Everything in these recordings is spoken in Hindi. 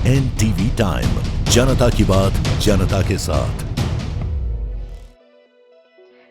NTV टाइम, जनता की बात जनता के साथ।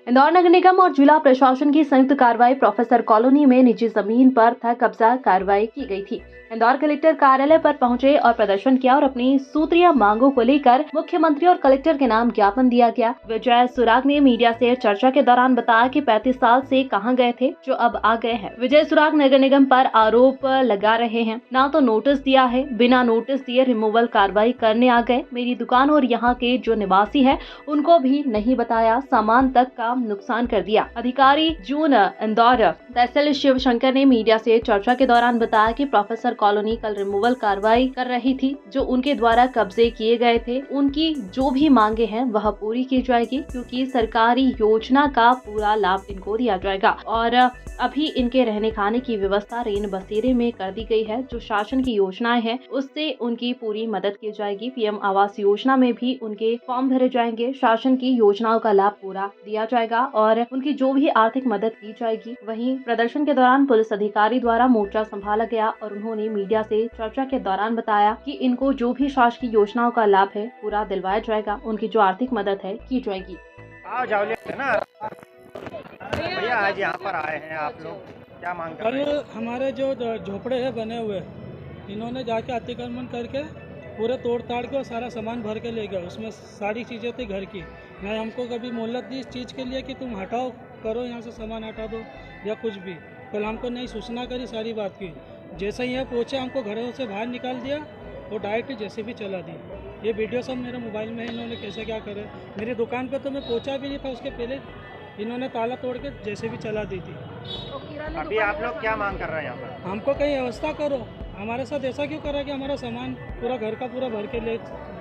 इंदौर नगर निगम और जिला प्रशासन की संयुक्त कार्रवाई प्रोफेसर कॉलोनी में निजी जमीन पर था कब्जा कार्रवाई की गई थी। इंदौर कलेक्टर कार्यालय पर पहुंचे और प्रदर्शन किया और अपनी सूत्रीय मांगों को लेकर मुख्यमंत्री और कलेक्टर के नाम ज्ञापन दिया गया। विजय सुराग ने मीडिया से चर्चा के दौरान बताया कि 35 साल से कहां गए थे जो अब आ गए हैं। विजय सुराग नगर निगम पर आरोप लगा रहे हैं, ना तो नोटिस दिया है, बिना नोटिस दिए रिमूवल कार्रवाई करने आ गए। मेरी दुकान और यहाँ के जो निवासी है उनको भी नहीं बताया, सामान तक का नुकसान कर दिया। अधिकारी जून इंदौर तहसील शिवशंकर ने मीडिया से चर्चा के दौरान बताया कि प्रोफेसर कॉलोनी कल रिमूवल कार्रवाई कर रही थी। जो उनके द्वारा कब्जे किए गए थे उनकी जो भी मांगे हैं वह पूरी की जाएगी, क्योंकि सरकारी योजना का पूरा लाभ इनको दिया जाएगा और अभी इनके रहने खाने की व्यवस्था रेन बसेरे में कर दी गई है। जो शासन की योजनाएं हैं उससे उनकी पूरी मदद की जाएगी। पीएम आवास योजना में भी उनके फॉर्म भरे जाएंगे। शासन की योजनाओं का लाभ पूरा दिया जाएगा और उनकी जो भी आर्थिक मदद की जाएगी। वहीं प्रदर्शन के दौरान पुलिस अधिकारी द्वारा मोर्चा संभाला गया और उन्होंने मीडिया से चर्चा के दौरान बताया कि इनको जो भी शासकीय योजनाओं का लाभ है पूरा दिलवाया जाएगा, उनकी जो आर्थिक मदद है की जाएगी। भैया आज यहाँ पर आए हैं आप लोग, क्या मांग कर रहे हैं? कल हमारे जो झोपड़े हैं बने हुए, इन्होंने जाके अतिक्रमण करके पूरे तोड़ ताड़ के और सारा सामान भर के ले गए। उसमें सारी चीज़ें थी घर की। ना हमको कभी मोहलत दी इस चीज़ के लिए कि तुम हटाओ, करो यहाँ से सामान हटा दो या कुछ भी। कल हमको नहीं सूचना करी सारी बात की। जैसे ही यहाँ पहुँचे हमको घरों से बाहर निकाल दिया और डायरेक्ट जैसे भी चला दी। ये वीडियो सब मेरे मोबाइल में है, इन्होंने कैसे क्या करे। मेरी दुकान पर तो मैं पहुँचा भी नहीं था, उसके पहले इन्होंने ताला तोड़ के जैसे भी चला दी थी। अभी आप लोग क्या मांग कर रहे हैं यहाँ पर? हमको कहीं व्यवस्था करो। हमारे साथ ऐसा क्यों करा कि हमारा सामान पूरा घर का पूरा भर के ले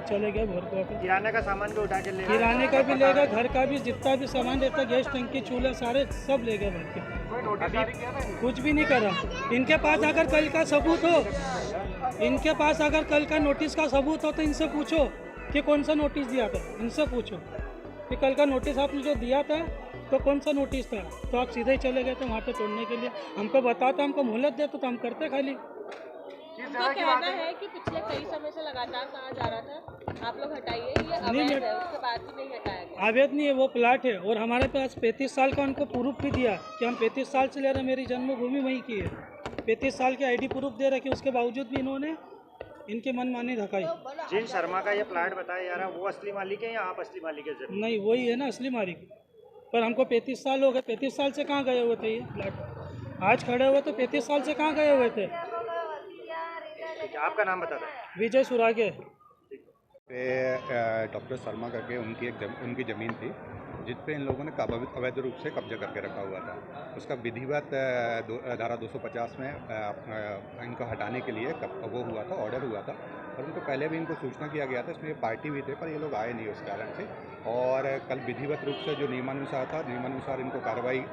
चले गए भर को। किराने का सामान भी उठा के ले गए? किराने का भी ले गए, घर का भी जितना भी सामान रहता, गैस टंकी चूल्हा सारे सब ले गए भर के। अभी कुछ भी नहीं करा। इनके पास अगर कल का सबूत हो, इनके पास अगर कल का नोटिस का सबूत हो तो इनसे पूछो कि कौन सा नोटिस दिया था। इनसे पूछो कि कल का नोटिस आपने जो दिया था तो कौन सा नोटिस था। तो आप सीधे ही चले गए थे वहाँ पे तोड़ने के लिए। हमको बताता, हमको मोहलत देते तो हम करते खाली। उनका कहना है कि पिछले कई समय से लगातार कहा जा रहा था आप लोग हटाइए, ये अवैध है, उसके बाद भी नहीं हटाया गया। अवैध नहीं है, वो प्लाट है और हमारे पास 35 साल का उनको प्रूफ भी दिया कि हम 35 साल से ले रहे हैं, मेरी जन्मभूमि वहीं की है। 35 साल की ID प्रूफ दे रहे कि उसके बावजूद भी इन्होंने इनके मनमानी धकाई। जिन शर्मा का ये प्लाट बताया जा रहा है वो असली मालिक है या आप असली मालिक है? जमीन नहीं, वही है ना असली मालिक। पर हमको 35 साल हो गए। 35 साल से कहाँ गए हुए थे ये प्लाट? आज खड़े हुए तो 35 साल से कहाँ गए हुए थे? आपका नाम बता दें। विजय सुरागे। डॉक्टर शर्मा करके उनकी ज़मीन थी जिस पे इन लोगों ने अवैध रूप से कब्जा करके रखा हुआ था। उसका विधिवत धारा 250 में इनको हटाने के लिए वो हुआ था, ऑर्डर हुआ था और उनको पहले भी इनको सूचना किया गया था। इसमें ये पार्टी भी थे पर ये लोग आए नहीं उस कारण से। और कल विधिवत रूप से जो नियमानुसार था, नियमानुसार इनको कार्रवाई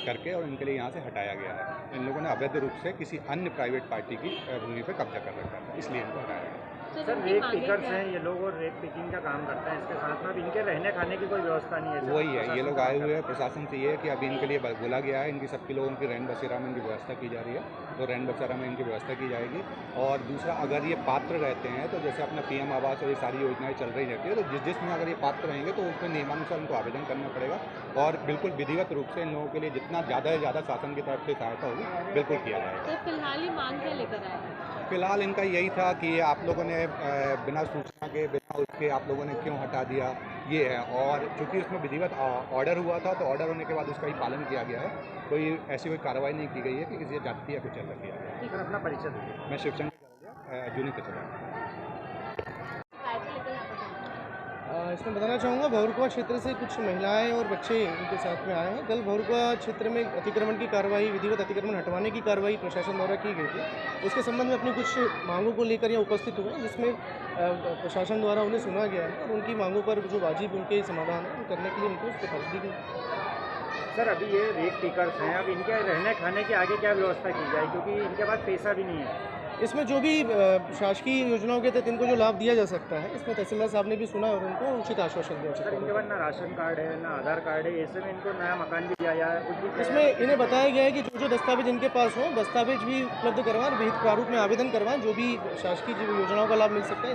करके और इनके लिए यहाँ से हटाया गया है। इन लोगों ने अवैध रूप से किसी अन्य प्राइवेट पार्टी की भूमि पर कब्जा कर रखा था, इसलिए इनको हटाया गया। सर रेत पिकर्स हैं ये लोग और रेत पिकिंग का काम करते हैं, इसके साथ में अब इनके रहने खाने की कोई व्यवस्था नहीं है? वही है, ये लोग आए हुए हैं। प्रशासन से ये है कि अभी इनके लिए बोला गया है, इनकी सबके लोगों की रैन बसेरा में इनकी व्यवस्था की जा रही है, तो रैन बसेरा में इनकी व्यवस्था की जाएगी। और दूसरा, अगर ये पात्र रहते हैं तो जैसे अपना PM आवास और ये सारी योजनाएं चल रही रहती है, तो जिसमें अगर ये पात्र रहेंगे तो उसमें नियमानुसार उनको आवेदन करना पड़ेगा और बिल्कुल विधिवत रूप से इन लोगों के लिए जितना ज़्यादा से ज़्यादा शासन की तरफ से सहायता होगी बिल्कुल किया जाएगा। तो फिलहाल ही मांग क्या लेकर आए? फिलहाल इनका यही था कि आप लोगों ने बिना सूचना के, बिना उसके आप लोगों ने क्यों हटा दिया, ये है। और चूंकि उसमें विधिवत ऑर्डर हुआ था तो ऑर्डर होने के बाद उसका ही पालन किया गया है। कोई ऐसी कोई कार्रवाई नहीं की गई है कि किसी जाति या कुछ अलग किया गया। सर अपना परिचय दीजिए। मैं शिवशंकर जूनी कचरा। इसमें बताना चाहूँगा, भौरुकवा क्षेत्र से कुछ महिलाएं और बच्चे उनके साथ में आए हैं। कल भौरुकवा क्षेत्र में अतिक्रमण की कार्रवाई, विधिवत अतिक्रमण हटवाने की कार्रवाई प्रशासन द्वारा की गई थी। उसके संबंध में अपनी कुछ मांगों को लेकर यहाँ उपस्थित हुए, जिसमें प्रशासन द्वारा उन्हें सुना गया है और उनकी मांगों पर जो वाजिब उनके समाधान है करने के लिए उनको सिफारिश दी गई। सर अभी ये रेत पिकर्स हैं, अब इनके रहने खाने की आगे क्या व्यवस्था की जाए, क्योंकि इनके पास पैसा भी नहीं है? इसमें जो भी शासकीय योजनाओं के तहत इनको जो लाभ दिया जा सकता है, इसमें तहसीलदार साहब ने भी सुना और उनको उचित आश्वासन दिया सर इनके बाद ना राशन कार्ड है ना आधार कार्ड है, ऐसे में इनको नया मकान भी दिया या कुछ भी इसमें इन्हें बताया गया है कि जो दस्तावेज इनके पास हो, दस्तावेज भी उपलब्ध करवाएं, विहित प्रारूप में आवेदन करवाएं, जो भी शासकीय योजनाओं का लाभ मिल सकता है।